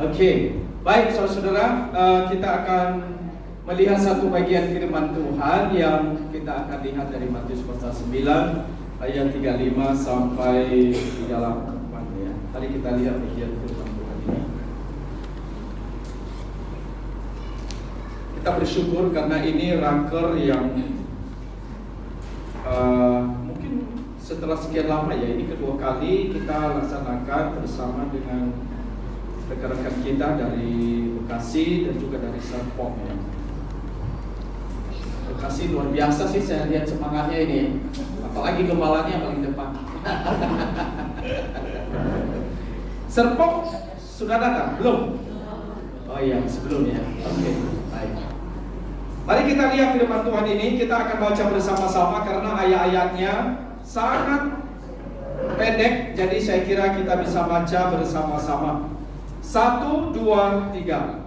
Oke, baik saudara-saudara, kita akan melihat satu bagian firman Tuhan yang kita akan lihat dari Matius pasal 9 ayat 35 sampai 38 ya. Tadi kita lihat bagian firman Tuhan ini. Kita bersyukur karena ini raker yang mungkin setelah sekian lama ya, ini kedua kali kita laksanakan bersama dengan rekan-rekan kita dari Bekasi dan juga dari Serpong ya. Bekasi luar biasa sih, saya lihat semangatnya ini, apalagi gembalanya paling depan. Serpong sudah datang? Belum? Oh iya, sebelumnya. Oke, baik. Mari kita lihat firman Tuhan ini. Kita akan baca bersama-sama karena ayat-ayatnya sangat pendek, jadi saya kira kita bisa baca bersama-sama. 1, 2, 3.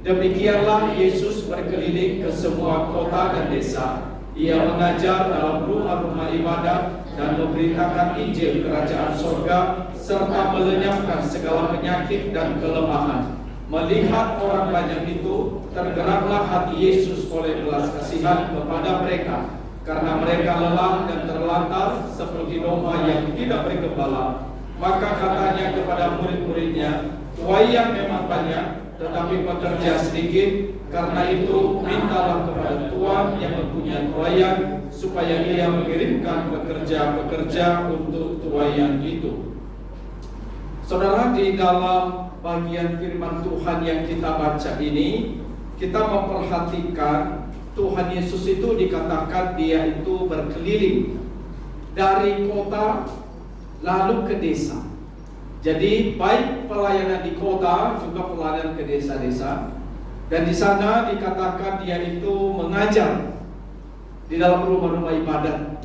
Demikianlah Yesus berkeliling ke semua kota dan desa. Ia mengajar dalam rumah-rumah ibadat dan memberitakan Injil kerajaan surga serta melenyapkan segala penyakit dan kelemahan. Melihat orang banyak itu, tergeraklah hati Yesus oleh belas kasihan kepada mereka, karena mereka lelah dan terlantar seperti domba yang tidak bergembala. Maka katanya kepada murid-muridnya, "Tuaian memang banyak, tetapi pekerja sedikit. Karena itu mintalah kepada Tuhan yang mempunyai tuaian, supaya Ia mengirimkan pekerja-pekerja untuk tuaian itu." Saudara, di dalam bagian firman Tuhan yang kita baca ini, kita memperhatikan Tuhan Yesus itu dikatakan Dia itu berkeliling dari kota lalu ke desa. Jadi baik pelayanan di kota juga pelayanan ke desa-desa. Dan di sana dikatakan Dia itu mengajar di dalam rumah-rumah ibadat.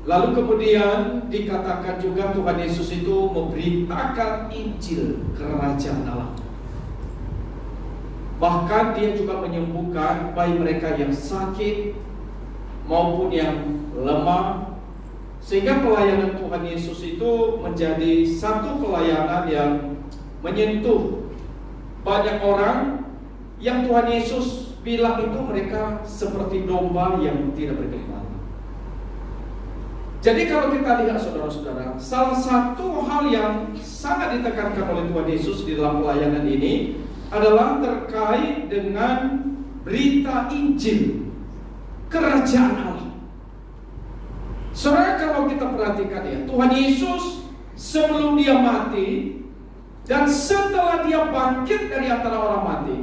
Lalu kemudian dikatakan juga Tuhan Yesus itu memberitakan Injil kerajaan Allah. Bahkan Dia juga menyembuhkan baik mereka yang sakit maupun yang lemah. Sehingga pelayanan Tuhan Yesus itu menjadi satu pelayanan yang menyentuh banyak orang yang Tuhan Yesus bilang itu mereka seperti domba yang tidak bergembala. Jadi kalau kita lihat saudara-saudara, salah satu hal yang sangat ditekankan oleh Tuhan Yesus di dalam pelayanan ini adalah terkait dengan berita Injil kerajaan Allah. Saudara, kalau kita perhatikan ya, Tuhan Yesus sebelum Dia mati dan setelah Dia bangkit dari antara orang mati,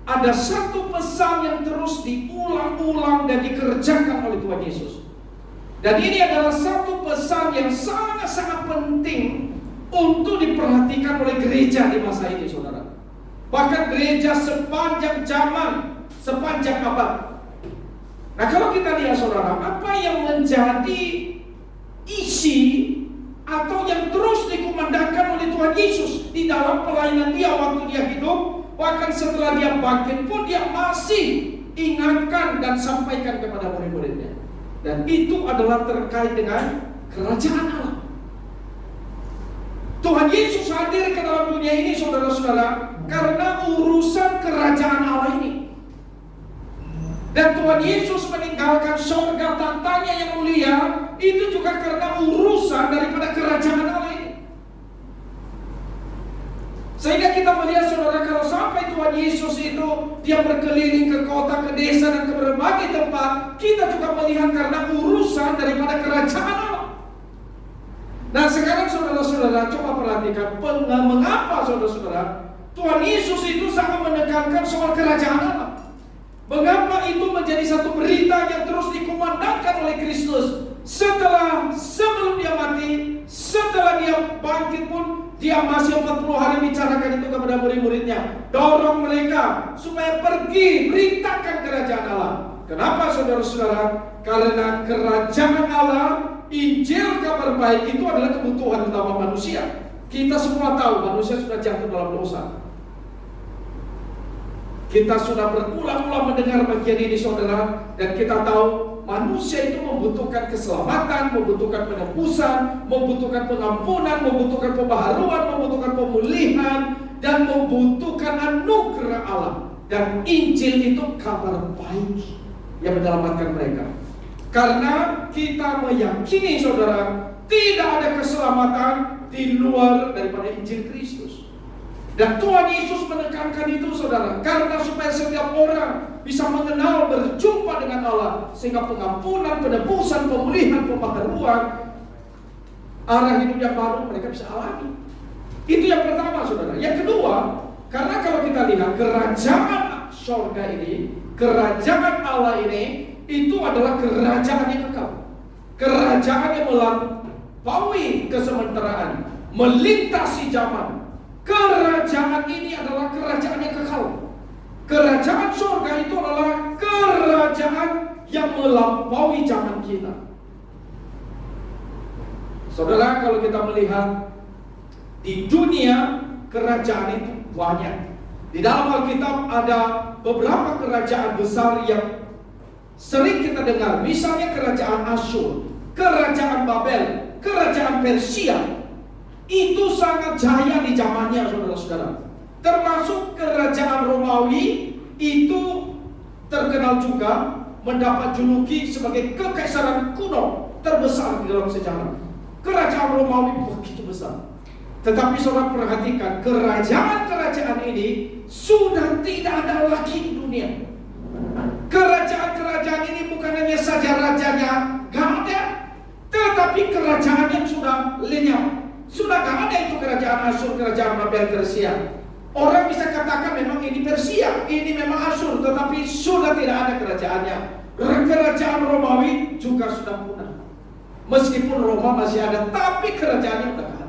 ada satu pesan yang terus diulang-ulang dan dikerjakan oleh Tuhan Yesus. Dan ini adalah satu pesan yang sangat-sangat penting untuk diperhatikan oleh gereja di masa ini, saudara. Bahkan gereja sepanjang zaman, sepanjang abad. Nah, kalau kita lihat saudara, apa yang menjadi isi atau yang terus dikumandangkan oleh Tuhan Yesus di dalam pelayanan Dia waktu Dia hidup, bahkan setelah Dia bangkit pun Dia masih ingatkan dan sampaikan kepada murid-muridnya. Dan itu adalah terkait dengan kerajaan Allah. Tuhan Yesus hadir ke dalam dunia ini, saudara-saudara, karena urusan kerajaan Allah ini. Dan Tuhan Yesus meninggalkan surga tahtanya yang mulia, itu juga karena urusan daripada kerajaan Allah ini. Sehingga kita melihat saudara, kalau sampai Tuhan Yesus itu Dia berkeliling ke kota, ke desa, dan ke berbagai tempat, kita juga melihat karena urusan daripada kerajaan Allah. Nah, sekarang saudara-saudara coba perhatikan mengapa saudara-saudara Tuhan Yesus itu sangat menekankan soal kerajaan Allah. Mengapa itu menjadi satu berita yang terus dikumandangkan oleh Kristus. Sebelum Dia mati, setelah Dia bangkit pun Dia masih 40 hari bicarakan itu kepada murid-muridnya. Dorong mereka supaya pergi beritakan kerajaan Allah. Kenapa saudara-saudara? Karena kerajaan Allah, Injil kabar baik itu adalah kebutuhan utama manusia. Kita semua tahu manusia sudah jatuh dalam dosa. Kita sudah berulang-ulang mendengar bagian ini saudara, dan kita tahu manusia itu membutuhkan keselamatan, membutuhkan penebusan, membutuhkan pengampunan, membutuhkan pembaharuan, membutuhkan pemulihan, dan membutuhkan anugerah Allah. Dan Injil itu kabar baik yang menyelamatkan mereka. Karena kita meyakini saudara, tidak ada keselamatan di luar daripada Injil Kristus. Dan Tuhan Yesus menekankan itu saudara, karena supaya setiap orang bisa mengenal, berjumpa dengan Allah, sehingga pengampunan, penebusan, pemulihan, pembaharuan, arah hidup yang baru mereka bisa alami. Itu yang pertama saudara. Yang kedua, karena kalau kita lihat kerajaan surga ini, kerajaan Allah ini, itu adalah kerajaan yang kekal. Kerajaan yang melampaui kesementaraan, melintasi zaman. Kerajaan ini adalah kerajaan yang kekal. Kerajaan surga itu adalah kerajaan yang melampaui zaman kita. Saudara, kalau kita melihat di dunia, kerajaan itu banyak. Di dalam Alkitab ada beberapa kerajaan besar yang sering kita dengar. Misalnya kerajaan Asyur, kerajaan Babel, kerajaan Persia. Itu sangat jaya di zamannya saudara-saudara. Termasuk kerajaan Romawi itu terkenal juga mendapat juluki sebagai kekaisaran kuno terbesar di dalam sejarah. Kerajaan Romawi begitu besar. Tetapi saudara perhatikan, kerajaan-kerajaan ini sudah tidak ada lagi di dunia. Kerajaan-kerajaan ini bukan hanya saja rajanya gak ada, tetapi kerajaannya sudah lenyap. Sudah gak ada itu kerajaan Asyur, kerajaan Babel, Persia. Orang bisa katakan memang ini Persia, ini memang Asyur, tetapi sudah tidak ada kerajaannya. Kerajaan Romawi juga sudah punah. Meskipun Roma masih ada, tapi kerajaannya sudah gak ada.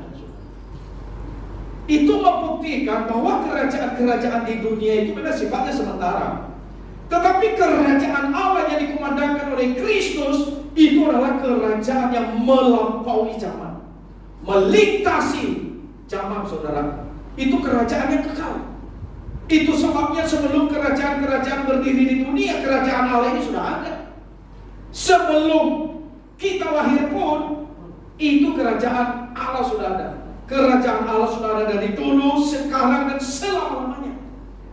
Itu membuktikan bahwa kerajaan-kerajaan di dunia itu memang sifatnya sementara. Tetapi kerajaan Allah yang dikumandangkan oleh Kristus itu adalah kerajaan yang melampaui zaman, melintasi zaman saudara. Itu kerajaan yang kekal. Itu sebabnya sebelum kerajaan-kerajaan berdiri di dunia, kerajaan Allah ini sudah ada. Sebelum kita lahir pun, itu kerajaan Allah sudah ada. Kerajaan Allah sudah ada dari dulu, sekarang, dan selama-lamanya.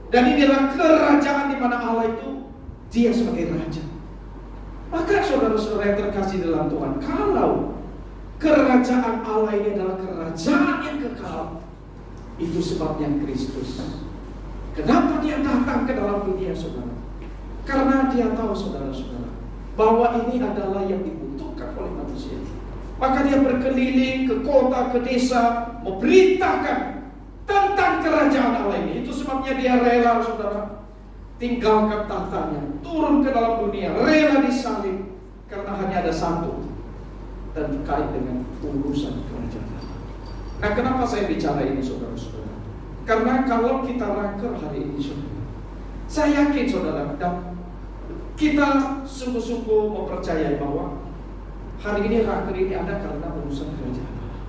Dan inilah kerajaan di mana Allah itu, Dia sebagai Raja. Maka saudara-saudara yang terkasih dalam Tuhan, kalau kerajaan Allah ini adalah kerajaan yang kekal, itu sebabnya Kristus. Kenapa Dia datang ke dalam dunia saudara? Karena Dia tahu saudara-saudara bahwa ini adalah yang dibutuhkan oleh manusia. Maka Dia berkeliling ke kota, ke desa, memberitakan tentang kerajaan Allah ini. Itu sebabnya Dia rela saudara tinggalkan tahtanya, turun ke dalam dunia, rela disalib, karena hanya ada satu dan terkait dengan urusan kerajaan Allah. Nah, kenapa saya bicara ini saudara-saudara? Karena kalau kita rangker hari ini saudara, saya yakin saudara, dan kita sungguh-sungguh mempercayai bahwa hari ini rangker ini ada karena urusan kerajaan Allah.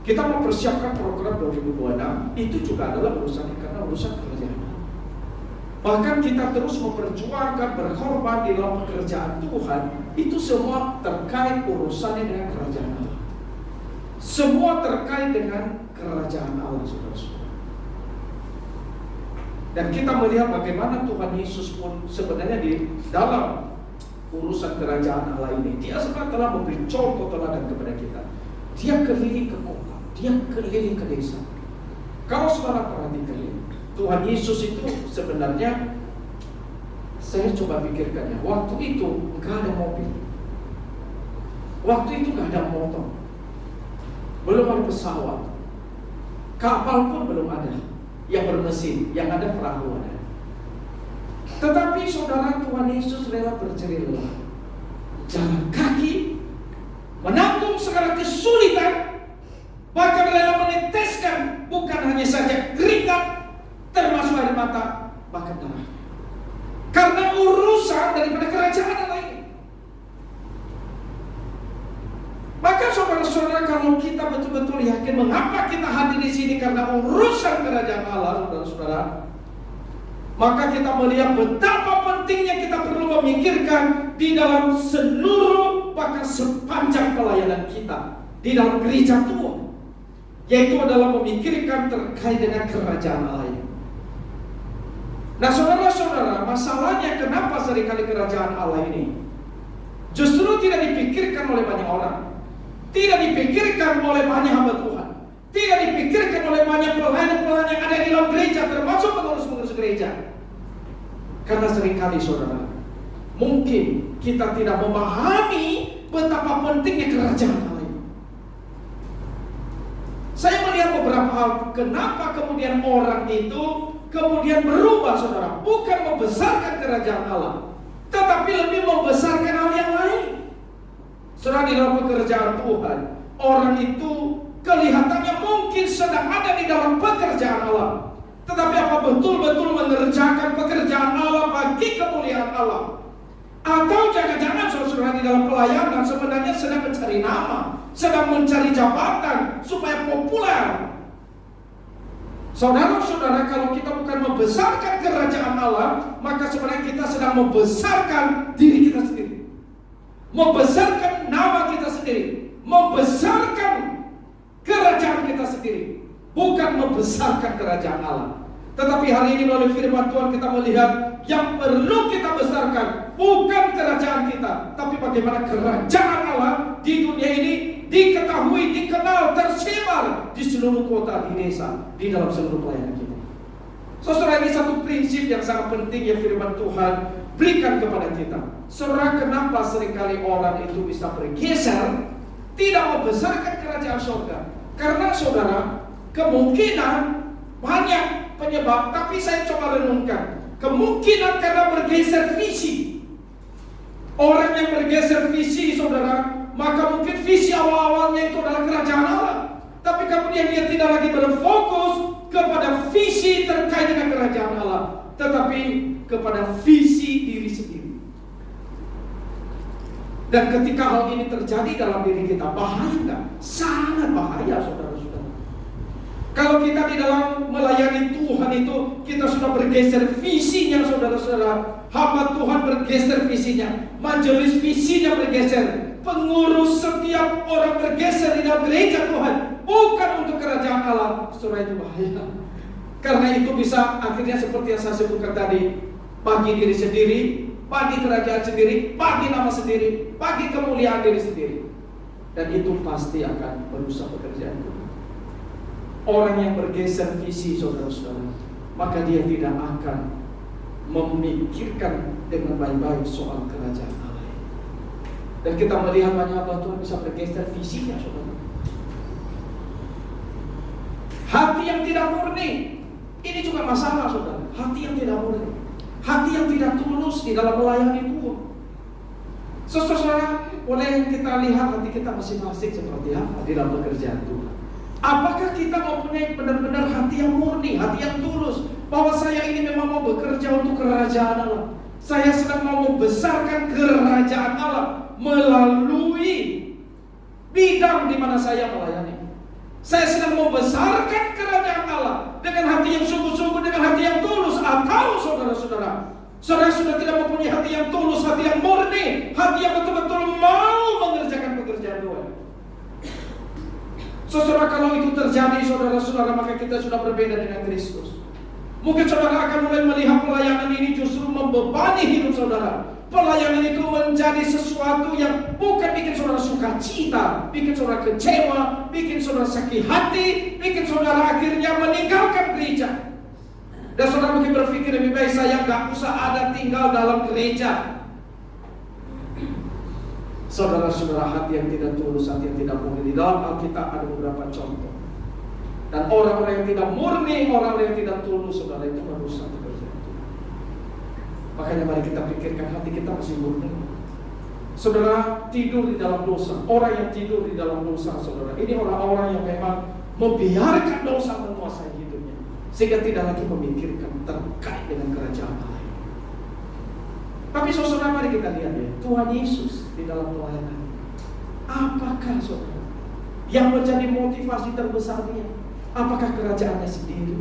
Kita mempersiapkan program 2026 itu juga adalah urusannya karena urusan kerajaan Allah. Bahkan kita terus memperjuangkan, berkorban di dalam pekerjaan Tuhan, itu semua terkait urusannya dengan kerajaan Allah. Semua terkait dengan kerajaan Allah, saudara-saudara. Dan kita melihat bagaimana Tuhan Yesus pun sebenarnya di dalam urusan kerajaan Allah ini, Dia sebenarnya telah memberi contoh teladan kepada kita. Dia keliling ke kota, Dia keliling ke desa. Kalau saudara perhatikan ini, Tuhan Yesus itu sebenarnya, saya coba pikirkan ya, waktu itu nggak ada mobil, waktu itu nggak ada motor, belum ada pesawat, kapal pun belum ada yang bermesin, yang ada perahu ada. Tetapi saudara, Tuhan Yesus rela berjerih lelah, jalan kaki, menanggung segala kesulitan, bahkan rela meneteskan bukan hanya saja keringat, termasuk air mata, bahkan darah, karena urusan daripada kerajaan Allah ini. Maka saudara-saudara, kalau kita betul-betul yakin mengapa kita hadir di sini karena urusan kerajaan Allah, saudara-saudara, maka kita melihat betapa pentingnya kita perlu memikirkan di dalam seluruh, bahkan sepanjang pelayanan kita di dalam gereja Tuhan. yaitu adalah memikirkan terkait dengan kerajaan Allah ini. Nah saudara-saudara, masalahnya kenapa seringkali kerajaan Allah ini justru tidak dipikirkan oleh banyak orang, tidak dipikirkan oleh banyak hamba Tuhan, tidak dipikirkan oleh banyak pelayan-pelayan yang ada di dalam gereja, termasuk pengurus-pengurus gereja. Karena seringkali saudara, mungkin kita tidak memahami betapa pentingnya kerajaan Allah ini. Saya melihat beberapa hal kenapa kemudian orang itu kemudian berubah saudara. Bukan membesarkan kerajaan Allah, tetapi lebih membesarkan hal yang lain. Saudara, di dalam pekerjaan Tuhan, orang itu kelihatannya mungkin sedang ada di dalam pekerjaan Allah, tetapi apa betul-betul mengerjakan pekerjaan Allah bagi kemuliaan Allah? Atau jangan-jangan saudara di dalam pelayanan sebenarnya sedang mencari nama, sedang mencari jabatan supaya populer. Saudara-saudara, kalau kita bukan membesarkan kerajaan Allah, maka sebenarnya kita sedang membesarkan diri kita sendiri, membesarkan nama kita sendiri, membesarkan kerajaan kita sendiri, bukan membesarkan kerajaan Allah. Tetapi hari ini melalui firman Tuhan kita melihat yang perlu kita besarkan bukan kerajaan kita, tapi bagaimana kerajaan Allah di dunia ini diketahui, dikenal, tersebar di seluruh kota, di desa, di dalam seluruh pelayanan kita. Saudara, ini satu prinsip yang sangat penting yang firman Tuhan berikan kepada kita. Saudara, kenapa seringkali orang itu bisa bergeser, tidak membesarkan kerajaan surga? Karena saudara, kemungkinan banyak penyebab, tapi saya coba renungkan. Kemungkinan karena bergeser visi. Orang yang bergeser visi saudara, maka mungkin visi awal-awalnya itu adalah kerajaan Allah, tapi kemudian dia tidak lagi berfokus kepada visi terkait dengan kerajaan Allah, tetapi kepada visi diri sendiri. Dan ketika hal ini terjadi dalam diri kita, bahaya enggak? Sangat bahaya saudara-saudara. Kalau kita di dalam melayani Tuhan itu, kita sudah bergeser visinya saudara-saudara. Hamba Tuhan bergeser visinya, majelis visinya bergeser, pengurus setiap orang bergeser di dalam gereja Tuhan, bukan untuk kerajaan Allah. Saudara, itu bahaya. Karena itu bisa akhirnya seperti yang saya sebutkan tadi, bagi diri sendiri, bagi kerajaan sendiri, bagi nama sendiri, bagi kemuliaan diri sendiri. Dan itu pasti akan merusak pekerjaan Tuhan. Orang yang bergeser visi saudara-saudara, maka dia tidak akan memikirkan dengan baik-baik soal kerajaan Allah. Dan kita melihat banyak hamba Tuhan bisa bergeser visinya saudara. Hati yang tidak murni, ini juga masalah saudara. Hati yang tidak murni, hati yang tidak tulus di dalam melayani Tuhan. Saudara, boleh kita lihat hati kita masing-masing seperti apa di dalam pekerjaan Tuhan. Apakah kita mempunyai benar-benar hati yang murni, hati yang tulus, bahwa saya ini memang mau bekerja untuk kerajaan Allah, saya sedang mau membesarkan kerajaan Allah melalui bidang di mana saya melayani. Saya sedang membesarkan kerajaan Allah dengan hati yang sungguh-sungguh, dengan hati yang tulus. Atau saudara-saudara, saudara sudah tidak mempunyai hati yang tulus, hati yang murni, hati yang betul-betul mau mengerjakan pekerjaan Tuhan. Saudara, kalau itu terjadi saudara-saudara, maka kita sudah berbeda dengan Kristus. Mungkin saudara akan mulai melihat pelayanan ini justru membebani hidup saudara. Pelayanan itu menjadi sesuatu yang bukan bikin saudara suka cita, bikin saudara kecewa, bikin saudara sakit hati, bikin saudara akhirnya meninggalkan gereja. Dan saudara mungkin berpikir lebih baik saya gak usah ada tinggal dalam gereja. Saudara-saudara, hati yang tidak tulus, hati yang tidak murni, di dalam Alkitab ada beberapa contoh. Dan orang-orang yang tidak murni, orang-orang yang tidak tulus, saudara, itu merusak pekerjaan itu. Makanya mari kita pikirkan hati kita masih murni. Saudara, tidur di dalam dosa. Orang yang tidur di dalam dosa, saudara, ini orang-orang yang memang membiarkan dosa menguasai hidupnya, sehingga tidak lagi memikirkan terkait dengan kerajaan Allah. Tapi saudara, mari kita lihat ya, Tuhan Yesus di dalam pelayanan, apakah saudara yang menjadi motivasi terbesar dia? Apakah kerajaannya sendiri,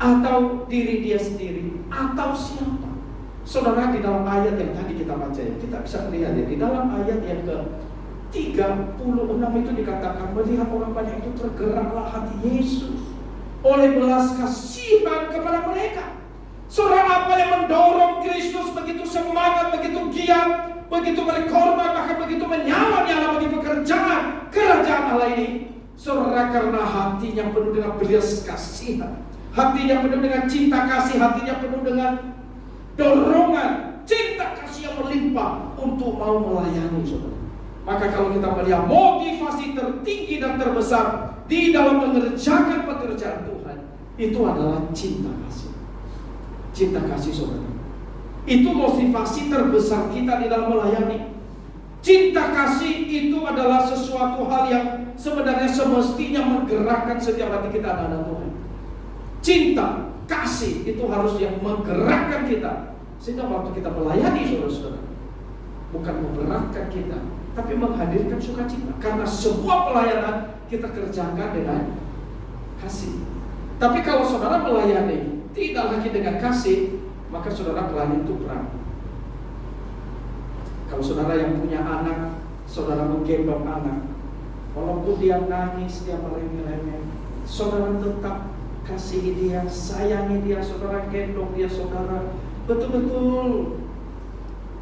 atau diri dia sendiri, atau siapa? Saudara, di dalam ayat yang tadi kita baca ya, kita bisa melihat ya, di dalam ayat yang 36 itu dikatakan, melihat orang banyak itu tergeraklah hati Yesus oleh belas kasihan kepada mereka. Saudara, apa yang mendorong Kristus begitu semangat, begitu giat, begitu berkorban, bahkan begitu menyala-nyala bagi pekerjaan kerajaan Allah ini? Saudara, karena hatinya penuh dengan belas kasihan, hatinya penuh dengan cinta kasih, hatinya penuh dengan dorongan cinta kasih yang melimpah untuk mau melayani, saudara. Maka kalau kita melihat motivasi tertinggi dan terbesar di dalam mengerjakan pekerjaan Tuhan, itu adalah cinta kasih. Cinta kasih, saudara. Itu motivasi terbesar kita di dalam melayani. Cinta kasih itu adalah sesuatu hal yang sebenarnya semestinya menggerakkan setiap hati kita, anak-anak Tuhan. Cinta kasih itu harus yang menggerakkan kita, sehingga waktu kita melayani, saudara-saudara, bukan memberatkan kita, tapi menghadirkan sukacita. Karena semua pelayanan kita kerjakan dengan kasih. Tapi kalau saudara melayani tidak lagi dengan kasih, maka saudara melayani itu berat. Kalau saudara yang punya anak, saudara menggendong anak, walaupun dia nangis, dia merengek-rengek, saudara tetap kasihi dia, sayangi dia, saudara gendong dia, saudara betul-betul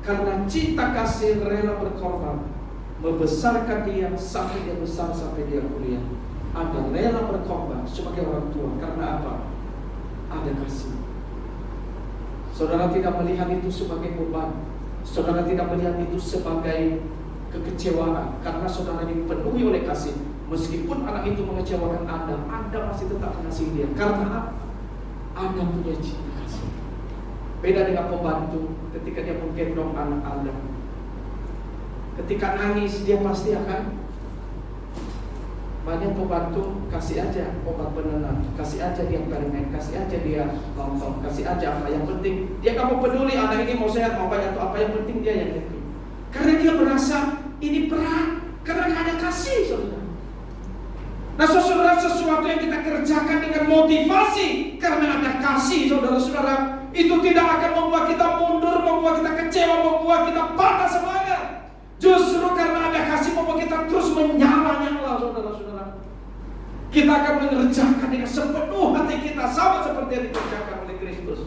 karena cinta kasih rela berkorban, membesarkan dia sampai dia besar, sampai dia kuliah. Ada rela berkorban sebagai orang tua. Karena apa? Ada kasih. Saudara tidak melihat itu sebagai beban. Saudara tidak melihat itu sebagai kekecewaan, karena saudara dipenuhi oleh kasih. Meskipun anak itu mengecewakan Anda masih tetap mengasihi dia. Karena apa? Anda punya cinta kasih. Beda dengan pembantu, ketika dia menggendong anak Anda, ketika nangis dia pasti akan, banyak pembantu kasih aja obat penenang, kasih aja dia permen, kasih aja dia nonton, kasih aja apa, yang penting dia gak mau peduli anak ini mau sehat mau baik atau apa, yang penting dia yang happy. Karena dia merasa ini berat, karena gak ada kasih, saudara. Nah, saudara, sesuatu yang kita kerjakan dengan motivasi karena ada kasih, saudara-saudara, itu tidak akan membuat kita mundur, membuat kita kecewa, membuat kita patah semangat. Justru karena ada kasih membuat kita terus menyala-nyala, saudara-saudara. Kita akan mengerjakan dengan sepenuh hati kita, sama seperti yang dikerjakan oleh Kristus.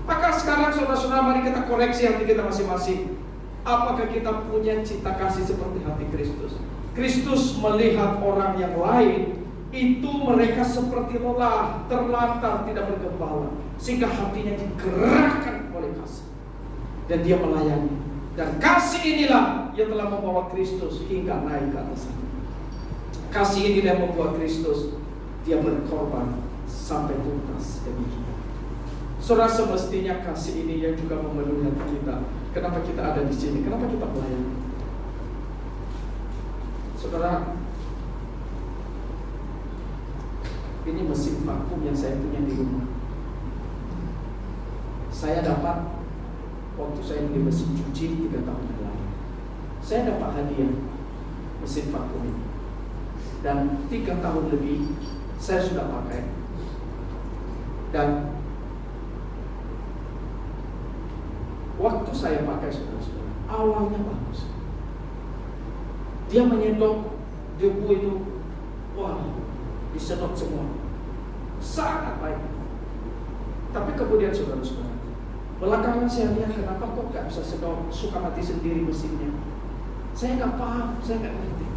Maka sekarang, saudara-saudara, mari kita koreksi hati kita masing-masing. Apakah kita punya cinta kasih seperti hati Kristus? Kristus melihat orang yang lain itu mereka seperti lelah, terlantar, tidak bergembala, sehingga hatinya digerakkan oleh kasih, dan dia melayani. Dan kasih inilah yang telah membawa Kristus hingga naik ke atas sana. Kasih inilah yang membuat Kristus dia berkorban sampai tuntas demi kita. Saudara, semestinya kasih ini yang juga memenuhi hati kita. Kenapa kita ada di sini? Kenapa kita melayani? Saudara, ini mesin vakum yang saya punya di rumah. Saya dapat waktu saya beli mesin cuci 3 tahun yang lalu. Saya dapat hadiah mesin vakum ini. Dan 3 tahun lebih saya sudah pakai. Dan waktu saya pakai, saudara-saudara, awalnya bagus. Dia menyedot debu itu, wah, disedot semua, sangat baik. Tapi kemudian, saudara-saudara, belakangan saya lihat kenapa kok gak bisa sedot, suka mati sendiri mesinnya. Saya gak paham, saya gak ngerti.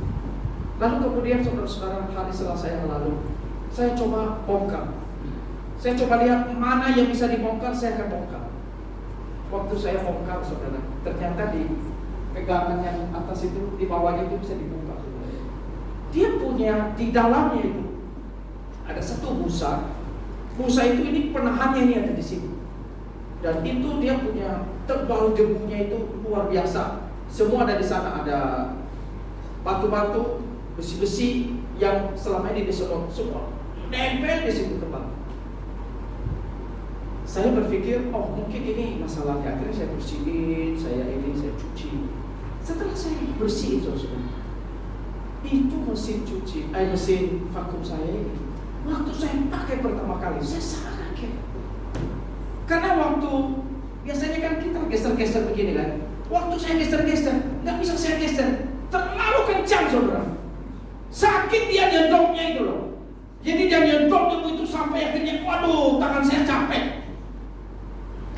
Lalu kemudian, saudara-saudara, hari Selasa yang lalu, saya coba bongkar. Saya coba lihat mana yang bisa dibongkar, saya akan bongkar. Waktu saya bongkar, saudara, ternyata di pegangan yang atas itu, di bawahnya itu bisa dibuka. Dia punya di dalamnya itu ada satu busa. Busa itu ini penahannya ini ada di sini. Dan itu dia punya tebal debunya itu luar biasa. Semua ada di sana, ada batu-batu, besi-besi yang selama ini disedot semua nempel di situ tebal. Saya berpikir, oh mungkin ini masalahnya. Akhirnya saya bersihin, saya cuci. Setelah saya bersihin, saudara, itu mesin cuci, mesin vakum saya ini, waktu saya pakai pertama kali, saya sangat kaget. Karena waktu biasanya kan kita geser-geser begini kan, waktu saya geser-geser, nggak bisa saya geser, terlalu kencang, saudara. Sakit dia nyendoknya itu loh. Jadi dia nyendok itu sampai akhirnya, waduh, tangan saya capek.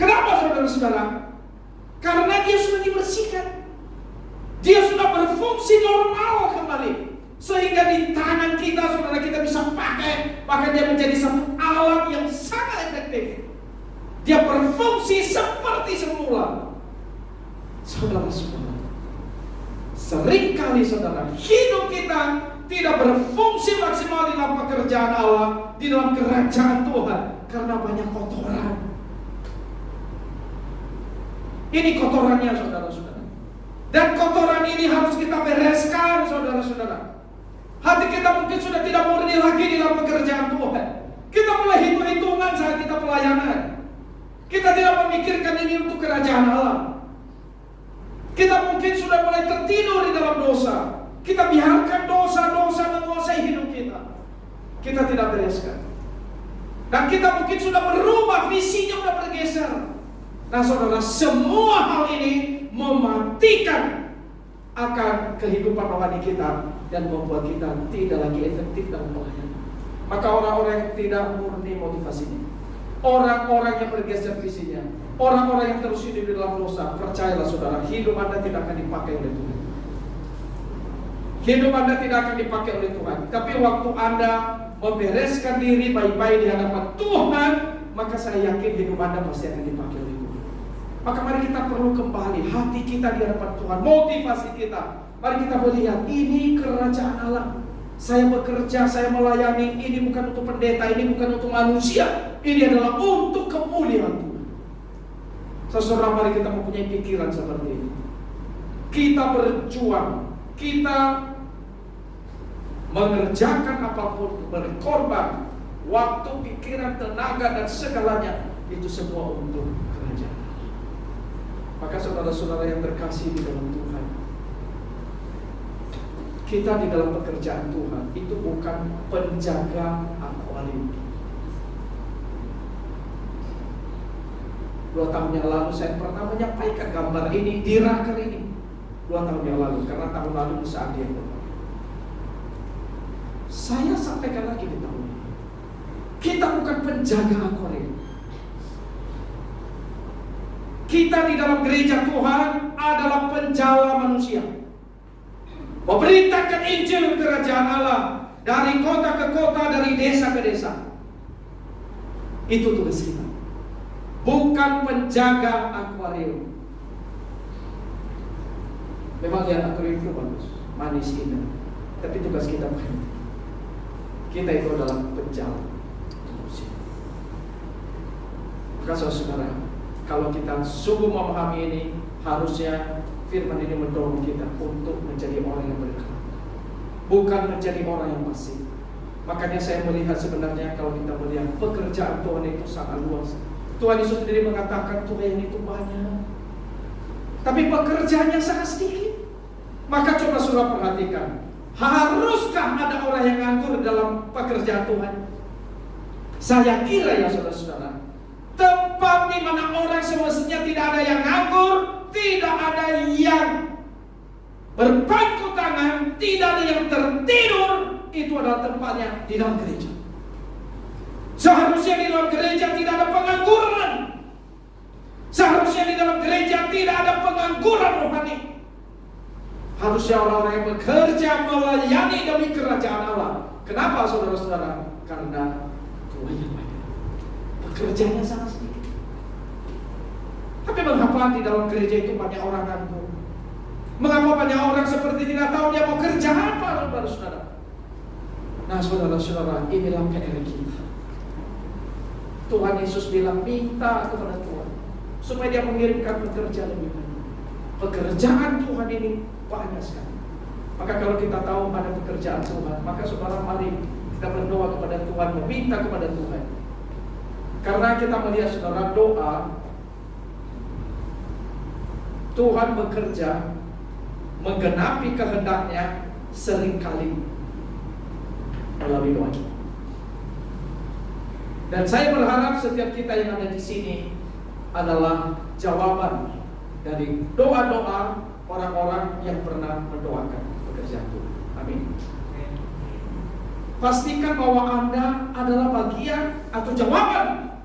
Kenapa saudara-saudara? Karena dia sudah dibersihkan. Dia sudah berfungsi normal kembali. Sehingga di tangan kita, saudara, kita bisa pakai. Bahkan dia menjadi satu alat yang sangat efektif. Dia berfungsi seperti semula. Saudara-saudara, seringkali saudara, hidup kita tidak berfungsi maksimal di dalam pekerjaan Allah, di dalam kerajaan Tuhan, karena banyak kotoran. Ini kotorannya, saudara-saudara. Dan kotoran ini harus kita bereskan, saudara-saudara. Hati kita mungkin sudah tidak murni lagi di dalam pekerjaan Tuhan. Kita mulai hitung-hitungan saat kita pelayanan. Kita tidak memikirkan ini untuk kerajaan Allah. Kita mungkin sudah mulai tertidur di dalam dosa. Kita biarkan dosa-dosa menguasai hidup kita. Kita tidak bereskan. Dan kita mungkin sudah berubah, visinya sudah bergeser. Nah saudara, semua hal ini mematikan akan kehidupan rohani kita dan membuat kita tidak lagi efektif dalam pelayanan. Maka orang-orang yang tidak murni motivasinya, orang-orang yang bergeser visinya, orang-orang yang terus hidup di dalam dosa, percayalah saudara, hidup Anda tidak akan dipakai oleh Tuhan. Hidup Anda tidak akan dipakai oleh Tuhan. Tapi waktu Anda membereskan diri baik-baik di hadapan Tuhan, maka saya yakin hidup Anda pasti akan dipakai oleh Tuhan. Maka mari kita perlu kembali hati kita di hadapan Tuhan, motivasi kita. Mari kita melihat ini kerajaan Allah. Saya bekerja, saya melayani, ini bukan untuk pendeta, ini bukan untuk manusia. Ini adalah untuk kemuliaan Tuhan. Saudara, mari kita mempunyai pikiran seperti ini. Kita berjuang, kita mengerjakan apapun, berkorban, waktu, pikiran, tenaga, dan segalanya, itu semua untuk kerajaan. Maka saudara-saudara yang terkasih di dalam Tuhan, kita di dalam pekerjaan Tuhan itu bukan penjaga akuarium. 2 tahun yang lalu saya pernah menyampaikan gambar ini di raker ini. 2 tahun yang lalu, karena tahun lalu saat dia berlalu. Saya sampaikan lagi di tahun ini, kita bukan penjaga akuarium. Kita di dalam gereja Tuhan adalah penjala manusia, memberitakan Injil kerajaan Allah dari kota ke kota, dari desa ke desa. Itu tugas kita, bukan penjaga akuarium. Memang lihat akuarium itu bagus, manis, indah, tapi tugas kita bukan. Kita itu adalah penjala manusia. Maka saudara, kalau kita sungguh memahami ini, harusnya firman ini mendorong kita untuk menjadi orang yang bergerak, bukan menjadi orang yang pasif. Makanya saya melihat sebenarnya kalau kita melihat pekerjaan Tuhan itu sangat luas. Tuhan Yesus sendiri mengatakan Tuhan itu banyak, tapi pekerjaannya sangat sedikit. Maka coba saudara perhatikan, haruskah ada orang yang nganggur dalam pekerjaan Tuhan? Saya kira ya saudara-saudara, tempat di mana orang semestinya tidak ada yang nganggur, tidak ada yang berpangku tangan, tidak ada yang tertidur, itu adalah tempatnya di dalam gereja. Seharusnya di dalam gereja tidak ada pengangguran. Seharusnya di dalam gereja tidak ada pengangguran rohani. Harusnya orang-orang yang bekerja melayani demi kerajaan Allah. Kenapa saudara-saudara? Karena tuanya banyak, pekerjaannya sangat sedikit. Tapi mengapa di dalam gereja itu banyak orang nganggur? Mengapa banyak orang seperti tidak tahu dia mau kerja apa, saudara-saudara? Nah saudara-saudara, inilah PR kita. Tuhan Yesus bilang minta kepada Tuhan supaya dia mengirimkan pekerja lebih banyak. Pekerjaan Tuhan ini banyak sekali. Maka kalau kita tahu ada pekerjaan Tuhan, maka saudara mari kita berdoa kepada Tuhan, meminta kepada Tuhan. Karena kita melihat saudara, doa Tuhan bekerja menggenapi kehendaknya seringkali melalui doa kita. Dan saya berharap setiap kita yang ada di sini adalah jawaban dari doa-doa orang-orang yang pernah mendoakan pekerjaan Tuhan. Amin. Pastikan bahwa Anda adalah bagian atau jawaban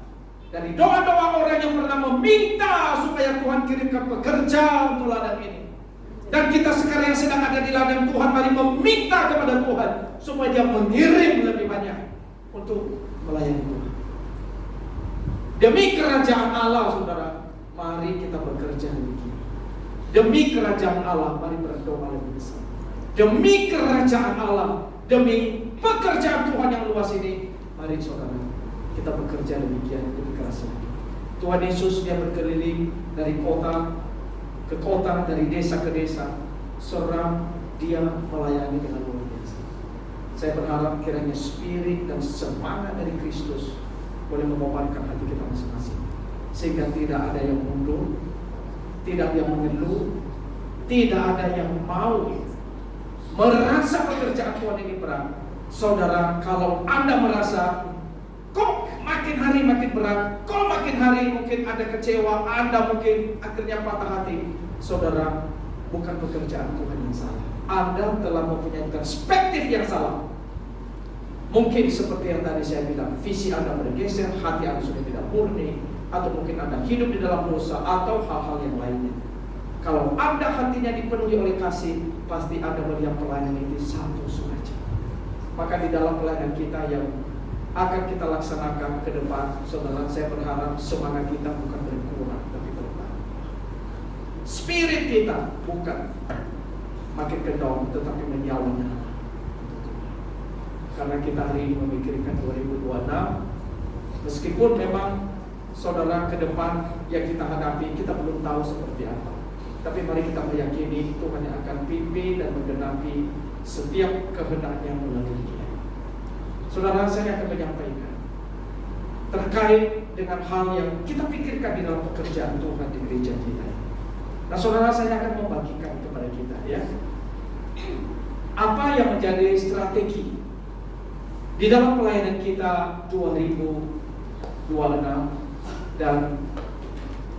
dari doa-doa orang yang pernah meminta supaya Tuhan kirimkan pekerja untuk ladang ini. Dan kita sekarang yang sedang ada di ladang Tuhan, mari meminta kepada Tuhan supaya Dia mengirim lebih banyak untuk melayani Tuhan. Demi kerajaan Allah, saudara, mari kita bekerja demikian. Demi kerajaan Allah, mari berdoa lebih besar. Demi kerajaan Allah, demi pekerjaan Tuhan yang luas ini, mari saudara, kita bekerja demikian lebih keras lagi. Tuhan Yesus Dia berkeliling dari kota ke kota, dari desa ke desa, serang Dia melayani dengan luar biasa. Saya berharap kiranya spirit dan semangat dari Kristus boleh memobatkan hati kita masing-masing, sehingga tidak ada yang mundur, tidak ada yang mengeluh, tidak ada yang mau merasa pekerjaan Tuhan ini berat. Saudara, kalau Anda merasa kok makin hari makin berat, kok makin hari mungkin ada kecewa, Anda mungkin akhirnya patah hati, saudara, bukan pekerjaan Tuhan yang salah. Anda telah mempunyai perspektif yang salah. Mungkin seperti yang tadi saya bilang, visi Anda bergeser, hati Anda sudah tidak murni, atau mungkin Anda hidup di dalam dosa, atau hal-hal yang lainnya. Kalau Anda hatinya dipenuhi oleh kasih, pasti Anda melihat pelayanan itu satu sukacita. Maka di dalam pelayanan kita yang akan kita laksanakan ke depan, saudara, saya berharap semangat kita bukan berkurang, tapi bertambah. Spirit kita bukan makin kendor, tetapi menyala-nyala. Karena kita hari ini memikirkan 2026, meskipun memang saudara ke depan yang kita hadapi kita belum tahu seperti apa, tapi mari kita meyakini Tuhan yang akan pimpin dan menggenapi setiap kehendaknya melalui kita. Saudara, saya akan menyampaikan terkait dengan hal yang kita pikirkan di dalam pekerjaan Tuhan di gereja kita. Nah, saudara, saya akan membagikan kepada kita, ya, apa yang menjadi strategi di dalam pelayanan kita 2026 dan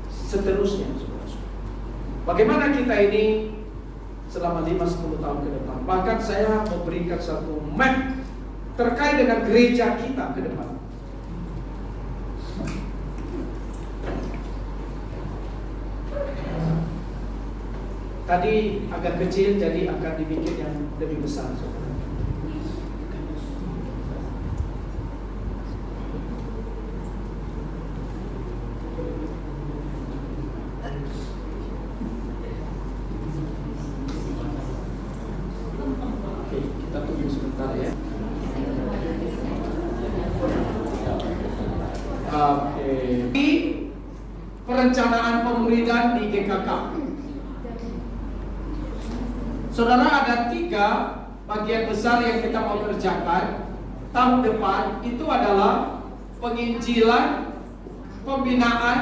seterusnya. Bagaimana kita ini selama 5-10 tahun ke depan. Bahkan saya memberikan satu map terkait dengan gereja kita ke depan. Tadi agak kecil, jadi akan dibikin yang lebih besar. Perencanaan pemuridan di GKK. Saudara, ada 3 bagian besar yang kita mau kerjakan tahun depan. Itu adalah penginjilan, pembinaan.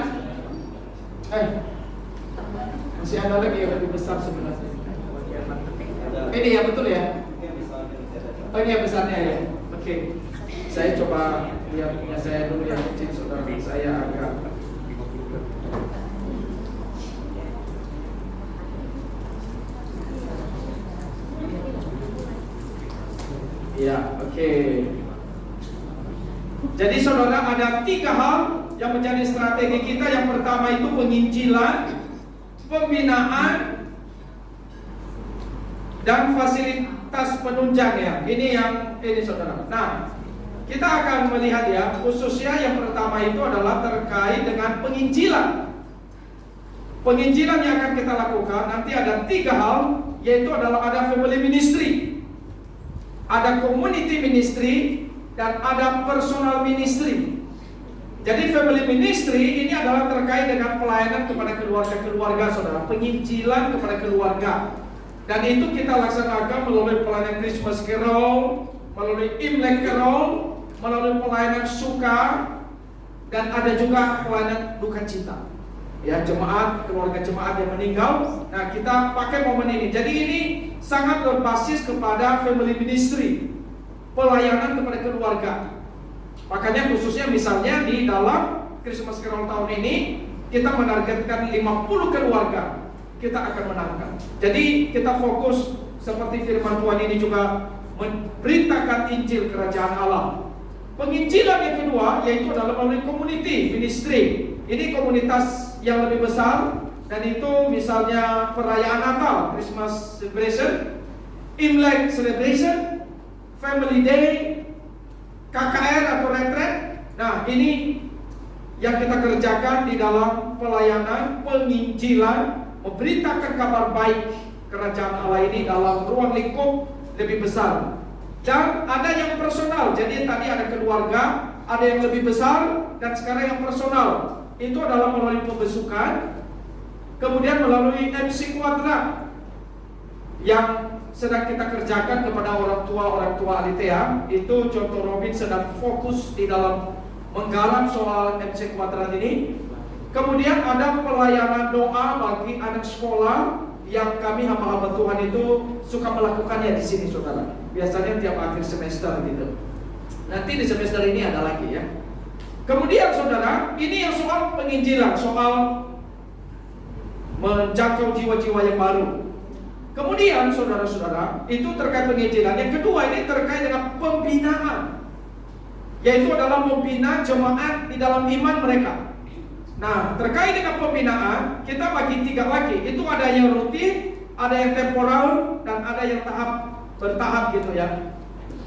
Masih ada lagi yang lebih besar sebenarnya. Ini ya, betul ya? Oh, ini yang besarnya ya. Oke. Saya coba lihat punya saya dulu yang kecil, saudara. Saya agak ya, oke. Jadi saudara, ada 3 hal yang menjadi strategi kita. Yang pertama itu penginjilan, pembinaan, dan fasilitas penunjang, ya. Ini saudara. Nah, kita akan melihat, ya, khususnya yang pertama itu adalah terkait dengan penginjilan. Penginjilan yang akan kita lakukan nanti ada 3 hal, yaitu adalah ada family ministry, ada community ministry, dan ada personal ministry. Jadi family ministry ini adalah terkait dengan pelayanan kepada keluarga-keluarga, saudara, penginjilan kepada keluarga. Dan itu kita laksanakan melalui pelayanan Christmas Carol, melalui Imlek Carol, melalui pelayanan suka, dan ada juga pelayanan duka cita. Ya, jemaat, keluarga jemaat yang meninggal. Nah, kita pakai momen ini. Jadi ini sangat berbasis kepada family ministry, pelayanan kepada keluarga. Makanya khususnya misalnya di dalam Christmas Carol tahun ini kita menargetkan 50 keluarga kita akan menangkan. Jadi kita fokus seperti firman Tuhan ini juga memberitakan Injil Kerajaan Allah. Penginjilan yang kedua yaitu adalah melalui community ministry. Ini komunitas yang lebih besar, dan itu misalnya perayaan Natal, Christmas celebration, Imlek celebration, Family Day, KKR atau retret. Nah, ini yang kita kerjakan di dalam pelayanan penginjilan, memberitakan kabar baik Kerajaan Allah ini dalam ruang lingkup lebih besar. Dan ada yang personal, jadi tadi ada keluarga, ada yang lebih besar, dan sekarang yang personal. Itu adalah melalui pembesukan, kemudian melalui MC Kuadrat yang sedang kita kerjakan kepada orang tua Alitea. Itu Contoh Robin sedang fokus di dalam menggarap soal MC Kuadrat ini. Kemudian ada pelayanan doa bagi anak sekolah yang kami hamba-hamba Tuhan itu suka melakukannya di sini, saudara. Biasanya tiap akhir semester gitu. Nanti di semester ini ada lagi ya. Kemudian saudara, ini yang soal penginjilan, soal menjangkau jiwa-jiwa yang baru. Kemudian saudara-saudara, itu terkait penginjilan. Yang kedua ini terkait dengan pembinaan, yaitu adalah membina jemaat di dalam iman mereka. Nah, terkait dengan pembinaan, kita bagi tiga lagi. Itu ada yang rutin, ada yang temporal, dan ada yang bertahap gitu ya.